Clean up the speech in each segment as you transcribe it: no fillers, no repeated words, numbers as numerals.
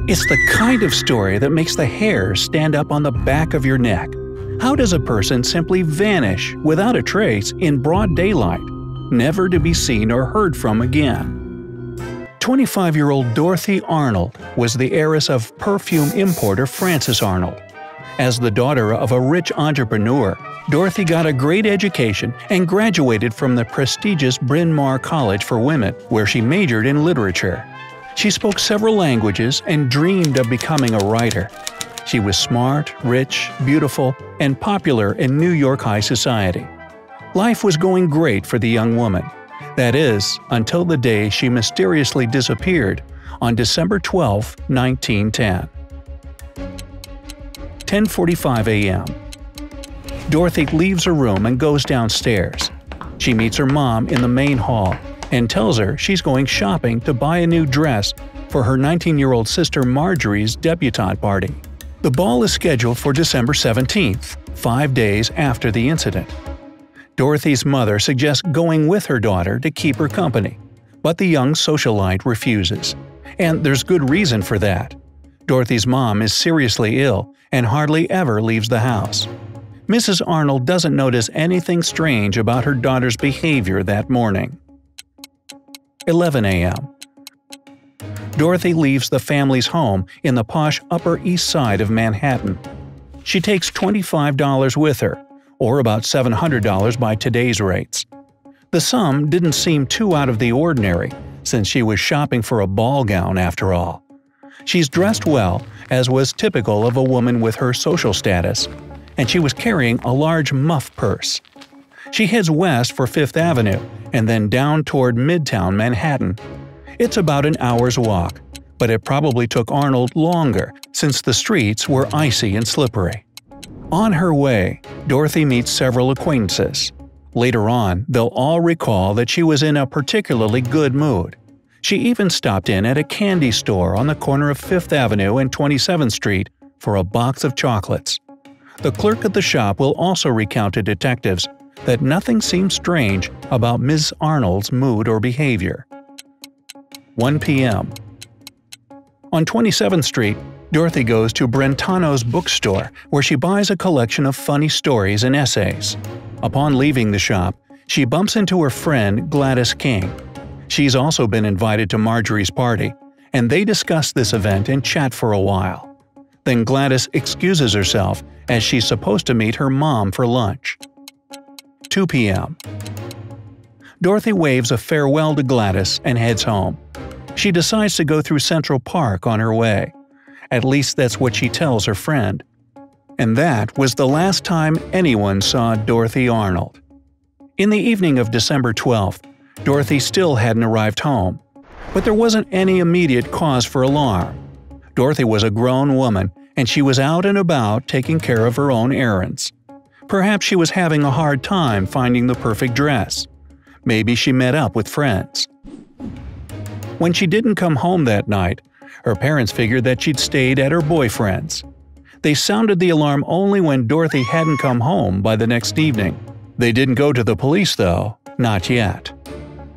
It's the kind of story that makes the hairs stand up on the back of your neck. How does a person simply vanish without a trace in broad daylight, never to be seen or heard from again? 25-year-old Dorothy Arnold was the heiress of perfume importer Francis Arnold. As the daughter of a rich entrepreneur, Dorothy got a great education and graduated from the prestigious Bryn Mawr College for Women, where she majored in literature. She spoke several languages and dreamed of becoming a writer. She was smart, rich, beautiful, and popular in New York high society. Life was going great for the young woman. That is, until the day she mysteriously disappeared on December 12, 1910. 10:45 a.m. Dorothy leaves her room and goes downstairs. She meets her mom in the main hall and tells her she's going shopping to buy a new dress for her 19-year-old sister Marjorie's debutante party. The ball is scheduled for December 17th, 5 days after the incident. Dorothy's mother suggests going with her daughter to keep her company, but the young socialite refuses. And there's good reason for that. Dorothy's mom is seriously ill and hardly ever leaves the house. Mrs. Arnold doesn't notice anything strange about her daughter's behavior that morning. 11 a.m. Dorothy leaves the family's home in the posh Upper East Side of Manhattan. She takes $25 with her, or about $700 by today's rates. The sum didn't seem too out of the ordinary, since she was shopping for a ball gown after all. She's dressed well, as was typical of a woman with her social status, and she was carrying a large muff purse. She heads west for Fifth Avenue and then down toward Midtown Manhattan. It's about an hour's walk, but it probably took Arnold longer since the streets were icy and slippery. On her way, Dorothy meets several acquaintances. Later on, they'll all recall that she was in a particularly good mood. She even stopped in at a candy store on the corner of Fifth Avenue and 27th Street for a box of chocolates. The clerk at the shop will also recount to detectives that nothing seemed strange about Ms. Arnold's mood or behavior. 1 p.m. On 27th Street, Dorothy goes to Brentano's bookstore, where she buys a collection of funny stories and essays. Upon leaving the shop, she bumps into her friend Gladys King. She's also been invited to Marjorie's party, and they discuss this event and chat for a while. Then Gladys excuses herself as she's supposed to meet her mom for lunch. 2 p.m. Dorothy waves a farewell to Gladys and heads home. She decides to go through Central Park on her way. At least that's what she tells her friend. And that was the last time anyone saw Dorothy Arnold. In the evening of December 12th, Dorothy still hadn't arrived home. But there wasn't any immediate cause for alarm. Dorothy was a grown woman, and she was out and about taking care of her own errands. Perhaps she was having a hard time finding the perfect dress. Maybe she met up with friends. When she didn't come home that night, her parents figured that she'd stayed at her boyfriend's. They sounded the alarm only when Dorothy hadn't come home by the next evening. They didn't go to the police though, not yet.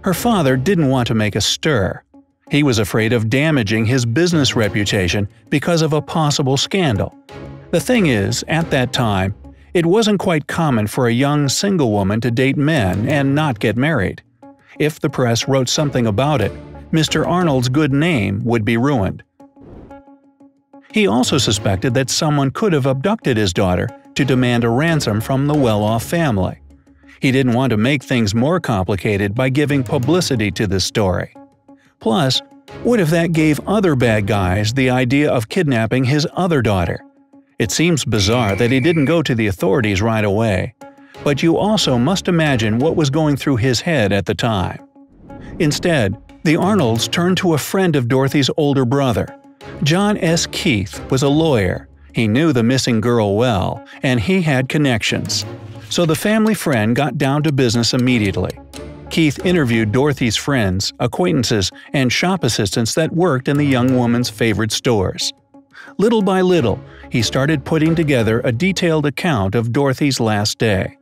Her father didn't want to make a stir. He was afraid of damaging his business reputation because of a possible scandal. The thing is, at that time, it wasn't quite common for a young single woman to date men and not get married. If the press wrote something about it, Mr. Arnold's good name would be ruined. He also suspected that someone could have abducted his daughter to demand a ransom from the well-off family. He didn't want to make things more complicated by giving publicity to this story. Plus, what if that gave other bad guys the idea of kidnapping his other daughter? It seems bizarre that he didn't go to the authorities right away, but you also must imagine what was going through his head at the time. Instead, the Arnolds turned to a friend of Dorothy's older brother. John S. Keith was a lawyer. He knew the missing girl well, and he had connections. So the family friend got down to business immediately. Keith interviewed Dorothy's friends, acquaintances, and shop assistants that worked in the young woman's favorite stores. Little by little, he started putting together a detailed account of Dorothy's last day.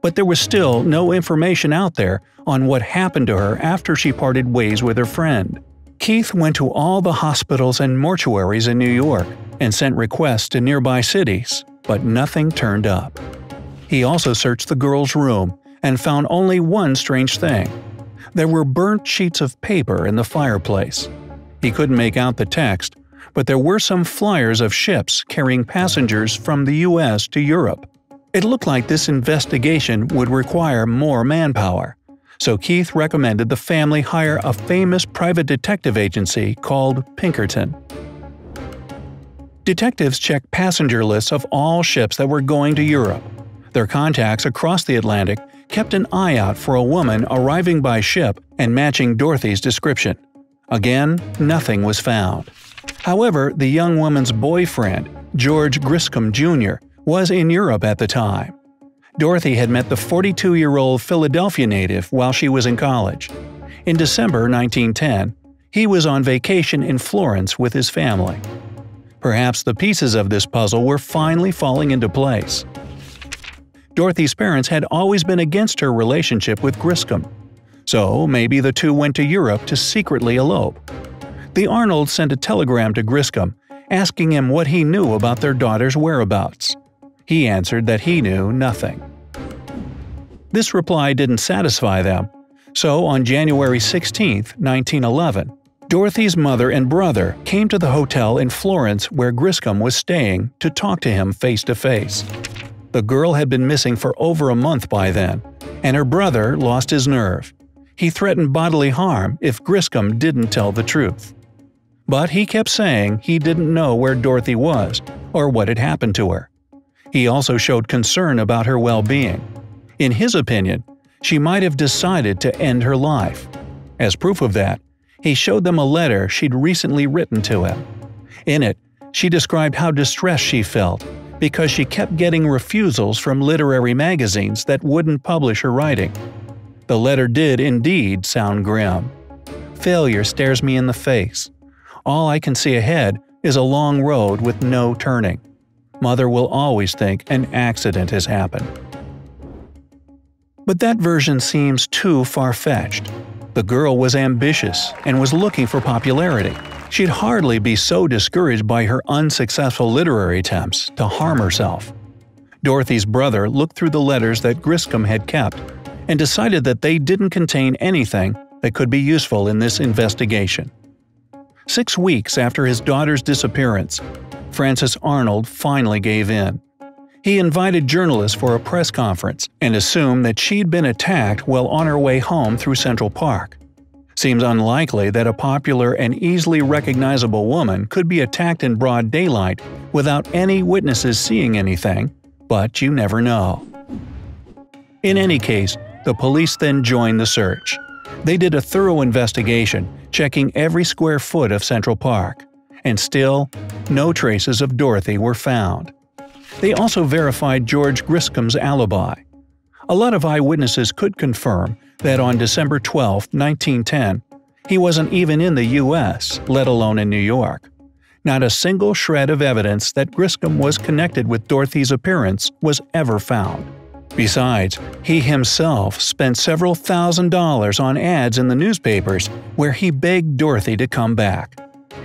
But there was still no information out there on what happened to her after she parted ways with her friend. Keith went to all the hospitals and mortuaries in New York and sent requests to nearby cities, but nothing turned up. He also searched the girl's room and found only one strange thing. There were burnt sheets of paper in the fireplace. He couldn't make out the text, but there were some flyers of ships carrying passengers from the U.S. to Europe. It looked like this investigation would require more manpower, so Keith recommended the family hire a famous private detective agency called Pinkerton. Detectives checked passenger lists of all ships that were going to Europe. Their contacts across the Atlantic kept an eye out for a woman arriving by ship and matching Dorothy's description. Again, nothing was found. However, the young woman's boyfriend, George Griscom Jr., was in Europe at the time. Dorothy had met the 42-year-old Philadelphia native while she was in college. In December 1910, he was on vacation in Florence with his family. Perhaps the pieces of this puzzle were finally falling into place. Dorothy's parents had always been against her relationship with Griscom, so maybe the two went to Europe to secretly elope. The Arnolds sent a telegram to Griscom, asking him what he knew about their daughter's whereabouts. He answered that he knew nothing. This reply didn't satisfy them, so on January 16, 1911, Dorothy's mother and brother came to the hotel in Florence where Griscom was staying to talk to him face to face. The girl had been missing for over a month by then, and her brother lost his nerve. He threatened bodily harm if Griscom didn't tell the truth. But he kept saying he didn't know where Dorothy was or what had happened to her. He also showed concern about her well-being. In his opinion, she might have decided to end her life. As proof of that, he showed them a letter she'd recently written to him. In it, she described how distressed she felt because she kept getting refusals from literary magazines that wouldn't publish her writing. The letter did indeed sound grim. "Failure stares me in the face. All I can see ahead is a long road with no turning. Mother will always think an accident has happened." But that version seems too far-fetched. The girl was ambitious and was looking for popularity. She'd hardly be so discouraged by her unsuccessful literary attempts to harm herself. Dorothy's brother looked through the letters that Griscom had kept and decided that they didn't contain anything that could be useful in this investigation. 6 weeks after his daughter's disappearance, Francis Arnold finally gave in. He invited journalists for a press conference and assumed that she'd been attacked while on her way home through Central Park. Seems unlikely that a popular and easily recognizable woman could be attacked in broad daylight without any witnesses seeing anything, but you never know. In any case, the police then joined the search. They did a thorough investigation, checking every square foot of Central Park. And still, no traces of Dorothy were found. They also verified George Griscom's alibi. A lot of eyewitnesses could confirm that on December 12, 1910, he wasn't even in the U.S., let alone in New York. Not a single shred of evidence that Griscom was connected with Dorothy's appearance was ever found. Besides, he himself spent several $1,000s on ads in the newspapers where he begged Dorothy to come back.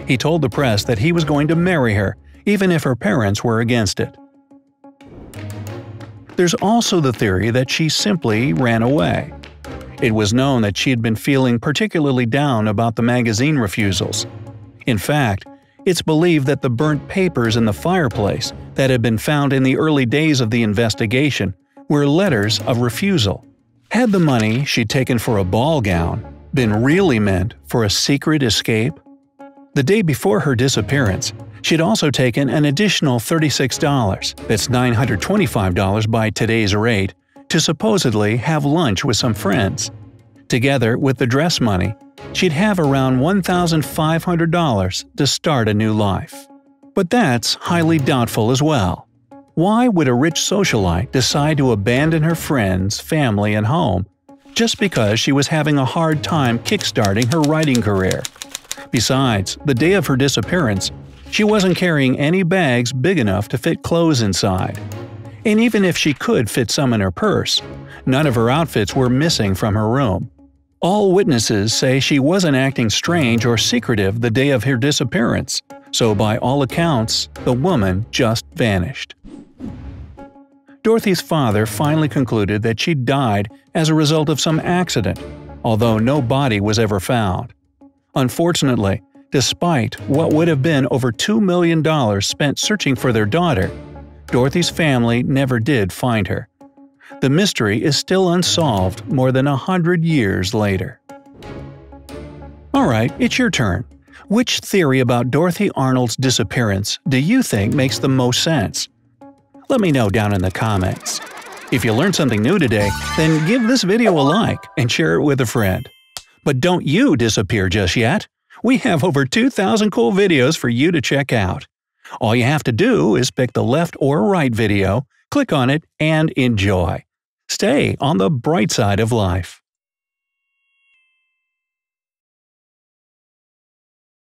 He told the press that he was going to marry her, even if her parents were against it. There's also the theory that she simply ran away. It was known that she had been feeling particularly down about the magazine refusals. In fact, it's believed that the burnt papers in the fireplace that had been found in the early days of the investigation were letters of refusal. Had the money she'd taken for a ball gown been really meant for a secret escape? The day before her disappearance, she'd also taken an additional $36, that's $925 by today's rate, to supposedly have lunch with some friends. Together with the dress money, she'd have around $1,500 to start a new life. But that's highly doubtful as well. Why would a rich socialite decide to abandon her friends, family, and home just because she was having a hard time kickstarting her writing career? Besides, the day of her disappearance, she wasn't carrying any bags big enough to fit clothes inside. And even if she could fit some in her purse, none of her outfits were missing from her room. All witnesses say she wasn't acting strange or secretive the day of her disappearance, so by all accounts, the woman just vanished. Dorothy's father finally concluded that she died as a result of some accident, although no body was ever found. Unfortunately, despite what would have been over $2 million spent searching for their daughter, Dorothy's family never did find her. The mystery is still unsolved more than 100 years later. Alright, it's your turn. Which theory about Dorothy Arnold's disappearance do you think makes the most sense? Let me know down in the comments. If you learned something new today, then give this video a like and share it with a friend. But don't you disappear just yet! We have over 2,000 cool videos for you to check out. All you have to do is pick the left or right video, click on it, and enjoy. Stay on the bright side of life.